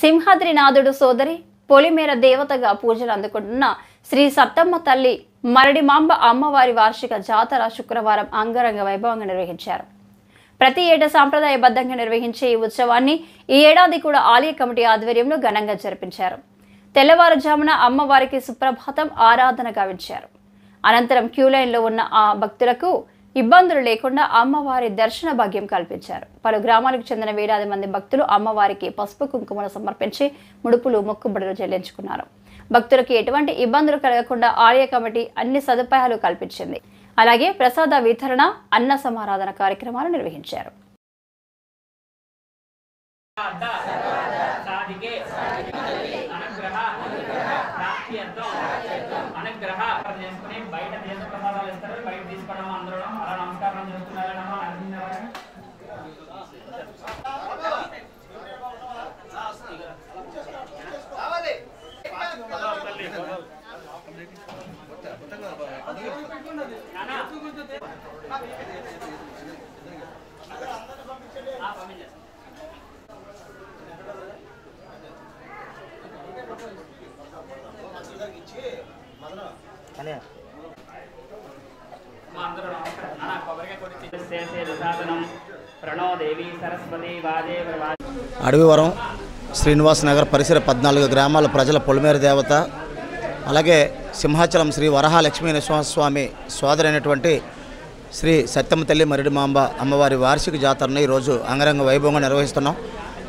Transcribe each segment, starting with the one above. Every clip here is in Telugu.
సింహాద్రినాథుడు సోదరి పొలిమేర దేవతగా పూజలు అందుకుంటున్న శ్రీ సత్తమ్మ తల్లి మరడిమాంబ అమ్మవారి వార్షిక జాతర శుక్రవారం అంగరంగ వైభవంగా నిర్వహించారు. ప్రతి ఏటా సాంప్రదాయబద్ధంగా నిర్వహించే ఈ ఉత్సవాన్ని ఈ ఏడాది కూడా ఆలయ కమిటీ ఆధ్వర్యంలో ఘనంగా జరిపించారు. తెల్లవారుజామున అమ్మవారికి సుప్రభాతం ఆరాధన గావించారు. అనంతరం క్యూలైన్లో ఉన్న ఆ భక్తులకు ఇబ్బందులు లేకుండా అమ్మవారి దర్శన భాగ్యం కల్పించారు. పలు గ్రామాలకు చెందిన వేలాది మంది భక్తులు అమ్మవారికి పసుపు కుంకుమలు సమర్పించి ముడుపులు మొక్కుబడులు చెల్లించుకున్నారు. భక్తులకు ఎటువంటి ఇబ్బందులు కలగకుండా ఆలయ కమిటీ అన్ని సదుపాయాలు కల్పించింది. అలాగే ప్రసాద వితరణ, అన్న సమారాధన కార్యక్రమాలు నిర్వహించారు. అడవివరం శ్రీనివాస్ నగర్ పరిసర 14 గ్రామాల ప్రజల పొలిమేర దేవత, అలాగే సింహాచలం శ్రీ వరహాలక్ష్మీ నరసింహస్వామి సోదరైనటువంటి శ్రీ సత్తమ్మ తల్లి మరడిమాంబ అమ్మవారి వార్షిక జాతరను ఈరోజు అంగరంగ వైభవంగా నిర్వహిస్తున్నాం.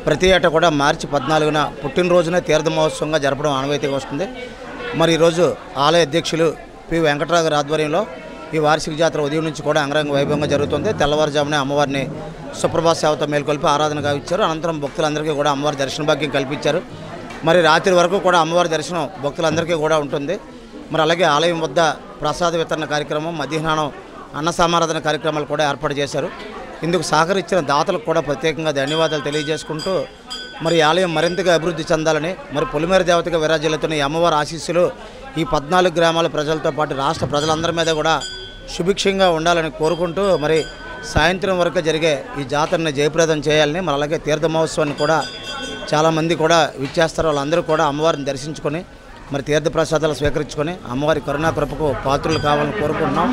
ప్రతి ఏటా కూడా మార్చి 14న పుట్టినరోజునే తీర్థ మహోత్సవంగా జరపడం ఆనవాయితీగా వస్తుంది. మరి ఈరోజు ఆలయ అధ్యక్షులు పి వెంకటరావు గారి ఆధ్వర్యంలో ఈ వార్షిక జాతర ఉదయం నుంచి కూడా అంగరంగ వైభవంగా జరుగుతుంది. తెల్లవారుజామునే అమ్మవారిని సుప్రభాత సేవతో మేల్కొల్పి ఆరాధన గావించారు. అనంతరం భక్తులందరికీ కూడా అమ్మవారి దర్శన భాగ్యం కల్పించారు. మరి రాత్రి వరకు కూడా అమ్మవారి దర్శనం భక్తులందరికీ కూడా ఉంటుంది. మరి అలాగే ఆలయం వద్ద ప్రసాద వితరణ కార్యక్రమం, మధ్యాహ్నం అన్న సమారాధన కార్యక్రమాలు కూడా ఏర్పాటు చేశారు. ఇందుకు సహకరించిన దాతలకు కూడా ప్రత్యేకంగా ధన్యవాదాలు తెలియజేసుకుంటూ మరి ఆలయం మరింతగా అభివృద్ధి చెందాలని, మరి పొలిమేర దేవతగా విరాజిల్లుతున్న ఈ అమ్మవారి ఆశీస్సులు ఈ 14 గ్రామాల ప్రజలతో పాటు రాష్ట్ర ప్రజలందరి మీద కూడా సుభిక్షంగా ఉండాలని కోరుకుంటూ మరి సాయంత్రం వరకు జరిగే ఈ జాతరని జయప్రదం చేయాలని, మరి అలాగే తీర్థ మహోత్సవాన్ని కూడా చాలామంది కూడా విచ్చేస్తారు. వాళ్ళందరూ కూడా అమ్మవారిని దర్శించుకొని మరి తీర్థ ప్రసాదాలు స్వీకరించుకొని అమ్మవారి కరుణాకృపకు పాత్రలు కావాలని కోరుకుంటున్నాం.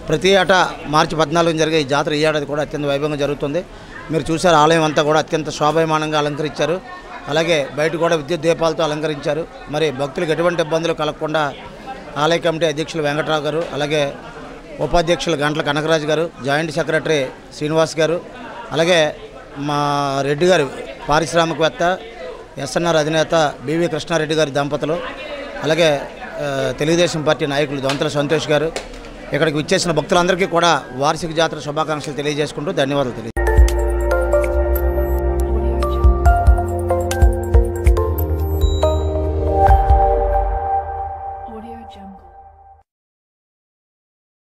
ప్రతి ఏటా మార్చి 14న జరిగే ఈ జాతర ఈ ఏడాది కూడా అత్యంత వైభవంగా జరుగుతుంది. మీరు చూసారు, ఆలయం అంతా కూడా అత్యంత శోభాయమానంగా అలంకరించారు. అలాగే బయట కూడా విద్యుత్ దీపాలతో అలంకరించారు. మరి భక్తులకు ఎటువంటి ఇబ్బందులు కలగకుండా ఆలయ కమిటీ అధ్యక్షులు వెంకటరావు గారు, అలాగే ఉపాధ్యక్షులు గంటల కనకరాజు గారు, జాయింట్ సెక్రటరీ శ్రీనివాస్ గారు, అలాగే మా రెడ్డి గారు పారిశ్రామికవేత్త, ఎస్ఎన్ఆర్ అధినేత బివి కృష్ణారెడ్డి గారి దంపతులు, అలాగే తెలుగుదేశం పార్టీ నాయకులు దొంతల సంతోష్ గారు, ఇక్కడికి విచ్చేసిన భక్తులందరికీ కూడా వార్షిక జాతర శుభాకాంక్షలు తెలియజేసుకుంటూ ధన్యవాదాలు తెలియజేస్తాను.